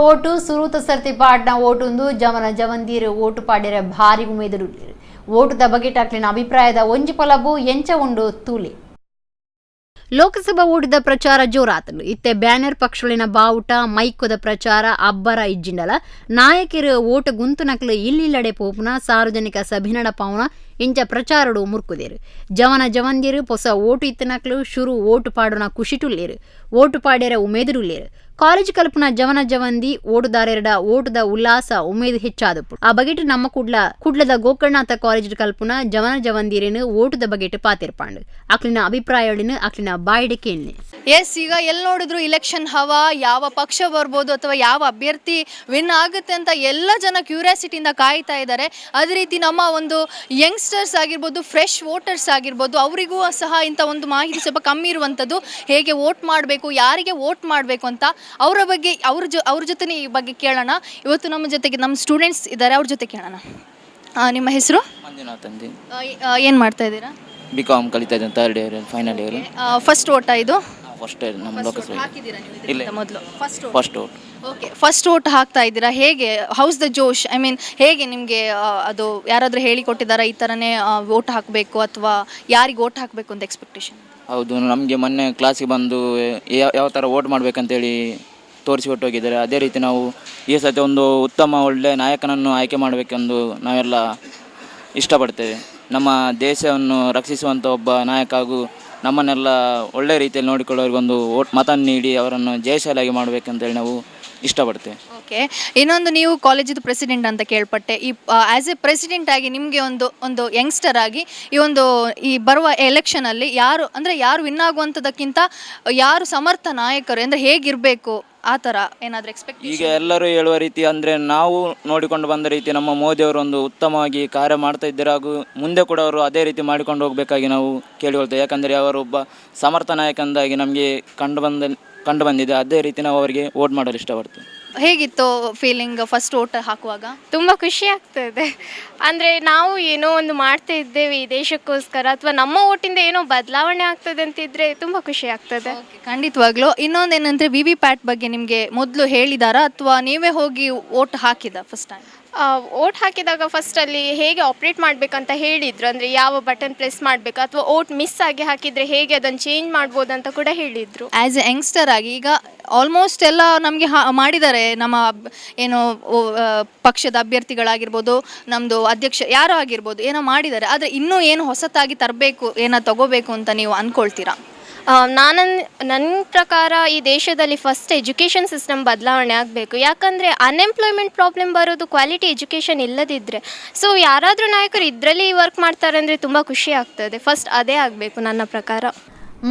Vote సురూత ಸರ್ತಿ ಪಾಡ್ನ ಓಟುಂದು ಜವನ ಜವಂದೀರು vote ಪಾಡ್ಯರ ಭಾರಿ ಉಮೇದರು ಓಟುದ ಬಗೆಟಾಕ್ಲಿನ ಅಭಿಪ್ರಾಯದ ಒಂಜಿ ಪಲಬು ಎಂಚ ಉಂಡು ತೂಲೆ ಲೋಕಸಭಾ ಓಟದ ಪ್ರಚಾರ ಜೋರಾತಲು ಇತ್ತೆ ಬ್ಯಾನರ್ ಪಕ್ಷಗಳಿನ ಬಾವುಟ ಮೈಕೋದ ಪ್ರಚಾರ ಅಬ್ಬರ ಇಜ್ಜಿಂಡಲ ನಾಯಕರು ಓಟು ಗುಂತುನಕ್ಲು ಇಲ್ಲಿಲ್ಲಡೆ ಪೋಪುನ ಸಾರ್ವಜನಿಕ ಸಭೆ ನಡಪಾವನ ಇಂಚ ಪ್ರಚಾರಡು ಮುರ್ಕುದೇರು ಜವನ ಜವಂದಿರು ಹೊಸ ಓಟು ಇತ್ತನಕ್ಲು ಶುರು ಓಟು ಪಾಡುನ ಖುಷಿಟುಲ್ಲೇರು ಓಟು ಪಾಡ್ಯರ ಉಮೇದುರುಲ್ಲೇರು ಕಾಲೇಜು ಕಲ್ಪನ ಜವನ ಜವಂದಿ ಓಟುದಾರರ ಓಟದ ಉಲ್ಲಾಸ ಉಮೇದು ಹೆಚ್ಚಾದಪ್ಪು ಆ ಬಗೆಟ್ ನಮ್ಮ ಕುಡ್ಲದ ಗೋಕರ್ಣನಾಥ ಕಾಲೇಜು ಕಲ್ಪನ ಜವನ ಜವಂದಿರೇನು ಓಟದ ಬಗೆಟ್ ಪಾತಿರ್ಪಾಂಡು ಅಕ್ಲಿನ ಅಭಿಪ್ರಾಯಳಿನ ಅಕ್ಲಿನ ಬಾಯಿಡೆ ಕೇಳಿ ಎಸ್ ಈಗ ಎಲ್ಲಿ ನೋಡಿದ್ರು ಇಲೆಕ್ಷನ್ ಹವಾ ಯಾವ ಪಕ್ಷ ಬರ್ಬೋದು ಅಥವಾ ಯಾವ ಅಭ್ಯರ್ಥಿ ವಿನ್ ಆಗುತ್ತೆ ಅಂತ ಎಲ್ಲ ಜನ ಕ್ಯೂರಿಯಾಸಿಟಿಯಿಂದ ಕಾಯ್ತಾ ಇದ್ದಾರೆ. ಅದೇ ರೀತಿ ನಮ್ಮ ಒಂದು ಯಂಗ್ಸ್ಟರ್ಸ್ ಆಗಿರ್ಬೋದು, ಫ್ರೆಶ್ ವೋಟರ್ಸ್ ಆಗಿರ್ಬೋದು, ಅವರಿಗೂ ಸಹ ಇಂಥ ಒಂದು ಮಾಹಿತಿ ಸ್ವಲ್ಪ ಕಮ್ಮಿ ಇರುವಂಥದ್ದು. ಹೇಗೆ ವೋಟ್ ಮಾಡಬೇಕು, ಯಾರಿಗೆ ವೋಟ್ ಮಾಡಬೇಕು ಅಂತ ಅವರ ಬಗ್ಗೆ ಅವ್ರ ಜೊತೆ ಈ ಬಗ್ಗೆ ಕೇಳೋಣ. ಇವತ್ತು ನಮ್ಮ ಜೊತೆಗೆ ನಮ್ಮ ಸ್ಟೂಡೆಂಟ್ಸ್ ಇದ್ದಾರೆ, ಅವ್ರ ಜೊತೆ ಕೇಳೋಣ. ನಿಮ್ಮ ಹೆಸರು? ಮಂಜುನಾಥ್ ಅಂತ. ಏನು ಮಾಡ್ತಾ ಇದ್ದೀರಾ? ಬಿಕಾಮ್ ಕಲಿತಾ ಇದ್ದೀನಿ, third year final year. First ಓಟ ಇದು? ಫಸ್ಟ್ ನಮ್ಮ ಲೋಕಸಭೆ ಇಲ್ಲ ಮೊದಲು first vote. Okay, first vote ಹಾಕ್ತಾ ಇದ್ದೀರಾ. ಹೇಗೆ, house the Josh? I mean ಹೇಗೆ ನಿಮಗೆ ಅದು ಯಾರಾದರೂ ಹೇಳಿಕೊಟ್ಟಿದ್ದಾರಾ ಈ ಥರನೇ ವೋಟ್ ಹಾಕಬೇಕು ಅಥವಾ ಯಾರಿಗೆ ವೋಟ್ ಹಾಕಬೇಕು ಅಂತ ಎಕ್ಸ್ಪೆಕ್ಟೇಷನ್? ಹೌದು, ನಮಗೆ ಮೊನ್ನೆ ಕ್ಲಾಸಿಗೆ ಬಂದು ಯಾವ ಥರ ವೋಟ್ ಮಾಡಬೇಕಂತೇಳಿ ತೋರಿಸಿಕೊಟ್ಟು ಹೋಗಿದ್ದಾರೆ. ಅದೇ ರೀತಿ ನಾವು ಈ ಸತಿ ಒಂದು ಉತ್ತಮ ಒಳ್ಳೆ ನಾಯಕನನ್ನು ಆಯ್ಕೆ ಮಾಡಬೇಕೆಂದು ನಾವೆಲ್ಲ ಇಷ್ಟಪಡ್ತೇವೆ. ನಮ್ಮ ದೇಶವನ್ನು ರಕ್ಷಿಸುವಂಥ ಒಬ್ಬ ನಾಯಕ ಹಾಗೂ ನಮ್ಮನ್ನೆಲ್ಲ ಒಳ್ಳೆ ರೀತಿಯಲ್ಲಿ ನೋಡಿಕೊಳ್ಳೋರಿಗೊಂದು ಮತ ನೀಡಿ ಅವರನ್ನು ಜಯಶಾಲಿಯಾಗಿ ಮಾಡಬೇಕಂತೇಳಿ ನಾವು ಇಷ್ಟಪಡ್ತೇವೆ. ಓಕೆ, ಇನ್ನೊಂದು, ನೀವು ಕಾಲೇಜಿದು ಪ್ರೆಸಿಡೆಂಟ್ ಅಂತ ಕೇಳ್ಪಟ್ಟೆ. ಈ ಆ್ಯಸ್ ಎ ಪ್ರೆಸಿಡೆಂಟ್ ಆಗಿ ನಿಮಗೆ ಒಂದು ಯಂಗ್ಸ್ಟರ್ ಆಗಿ ಈ ಬರುವ ಎಲೆಕ್ಷನಲ್ಲಿ ಯಾರು ವಿನ್ ಆಗುವಂಥದ್ದಕ್ಕಿಂತ ಯಾರು ಸಮರ್ಥ ನಾಯಕರು ಅಂದರೆ ಹೇಗಿರಬೇಕು ಆ ಥರ ಏನಾದರೂ ಎಕ್ಸ್ಪೆಕ್ಟೇಷನ್? ಈಗ ಎಲ್ಲರೂ ಹೇಳುವ ರೀತಿ ಅಂದರೆ ನಾವು ನೋಡಿಕೊಂಡು ಬಂದ ರೀತಿ ನಮ್ಮ ಮೋದಿಯವರು ಒಂದು ಉತ್ತಮವಾಗಿ ಕಾರ್ಯ ಮಾಡ್ತಾ ಇದ್ದಾರೆ ಹಾಗೂ ಮುಂದೆ ಕೂಡ ಅವರು ಅದೇ ರೀತಿ ಮಾಡಿಕೊಂಡು ಹೋಗಬೇಕಾಗಿ ನಾವು ಕೇಳಿಕೊಳ್ತೇವೆ. ಯಾಕಂದರೆ ಅವರೊಬ್ಬ ಸಮರ್ಥ ನಾಯಕಂದಾಗಿ ನಮಗೆ ಕಂಡು ಬಂದಿದೆ. ಅದೇ ರೀತಿ ನಾವು ಅವರಿಗೆ ವೋಟ್ ಮಾಡಲು ಇಷ್ಟಪಡ್ತೇವೆ. ಹೇಗಿತ್ತು ಫೀಲಿಂಗ್ ಫಸ್ಟ್ ವೋಟ್ ಹಾಕುವಾಗ? ತುಂಬ ಖುಷಿ ಆಗ್ತದೆ. ಅಂದರೆ ನಾವು ಏನೋ ಒಂದು ಮಾಡ್ತಾ ಇದ್ದೇವೆ ಈ ದೇಶಕ್ಕೋಸ್ಕರ, ಅಥವಾ ನಮ್ಮ ಓಟಿಂದ ಏನೋ ಬದಲಾವಣೆ ಆಗ್ತದೆ ಅಂತಿದ್ರೆ ತುಂಬ ಖುಷಿ ಆಗ್ತದೆ. ಖಂಡಿತವಾಗ್ಲೂ. ಇನ್ನೊಂದೇನಂದರೆ VVPAT ಬಗ್ಗೆ ನಿಮಗೆ ಮೊದಲು ಹೇಳಿದಾರಾ ಅಥವಾ ನೀವೇ ಹೋಗಿ ವೋಟ್ ಹಾಕಿದ ಫಸ್ಟ್ ಟೈಮ್? ಓಟ್ ಹಾಕಿದಾಗ ಫಸ್ಟಲ್ಲಿ ಹೇಗೆ ಆಪ್ರೇಟ್ ಮಾಡಬೇಕಂತ ಹೇಳಿದರು. ಅಂದರೆ ಯಾವ ಬಟನ್ ಪ್ರೆಸ್ ಮಾಡಬೇಕು ಅಥವಾ ಓಟ್ ಮಿಸ್ ಆಗಿ ಹಾಕಿದರೆ ಹೇಗೆ ಅದನ್ನು ಚೇಂಜ್ ಮಾಡ್ಬೋದು ಅಂತ ಕೂಡ ಹೇಳಿದರು. ಆ್ಯಸ್ ಎ ಯಂಗ್ಸ್ಟರ್ ಆಗಿ ಈಗ ಆಲ್ಮೋಸ್ಟ್ ಎಲ್ಲ ನಮಗೆ ಮಾಡಿದ್ದಾರೆ. ನಮ್ಮ ಏನು ಪಕ್ಷದ ಅಭ್ಯರ್ಥಿಗಳಾಗಿರ್ಬೋದು, ನಮ್ಮದು ಅಧ್ಯಕ್ಷ ಯಾರೋ ಆಗಿರ್ಬೋದು, ಏನೋ ಮಾಡಿದ್ದಾರೆ. ಆದರೆ ಇನ್ನೂ ಏನು ಹೊಸತಾಗಿ ತರಬೇಕು, ಏನೋ ತಗೋಬೇಕು ಅಂತ ನೀವು ಅಂದ್ಕೊಳ್ತೀರಾ? ನನ್ನ ಪ್ರಕಾರ ಈ ದೇಶದಲ್ಲಿ ಫಸ್ಟ್ ಎಜುಕೇಷನ್ ಸಿಸ್ಟಮ್ ಬದಲಾವಣೆ ಆಗಬೇಕು. ಯಾಕಂದರೆ ಅನ್ಎಂಪ್ಲಾಯ್ಮೆಂಟ್ ಪ್ರಾಬ್ಲಮ್ ಬರೋದು ಕ್ವಾಲಿಟಿ ಎಜುಕೇಷನ್ ಇಲ್ಲದಿದ್ದರೆ. ಸೊ ಯಾರಾದರೂ ನಾಯಕರು ಇದರಲ್ಲಿ ವರ್ಕ್ ಮಾಡ್ತಾರೆ ಅಂದರೆ ತುಂಬ ಖುಷಿ ಆಗ್ತದೆ. ಫಸ್ಟ್ ಅದೇ ಆಗಬೇಕು ನನ್ನ ಪ್ರಕಾರ.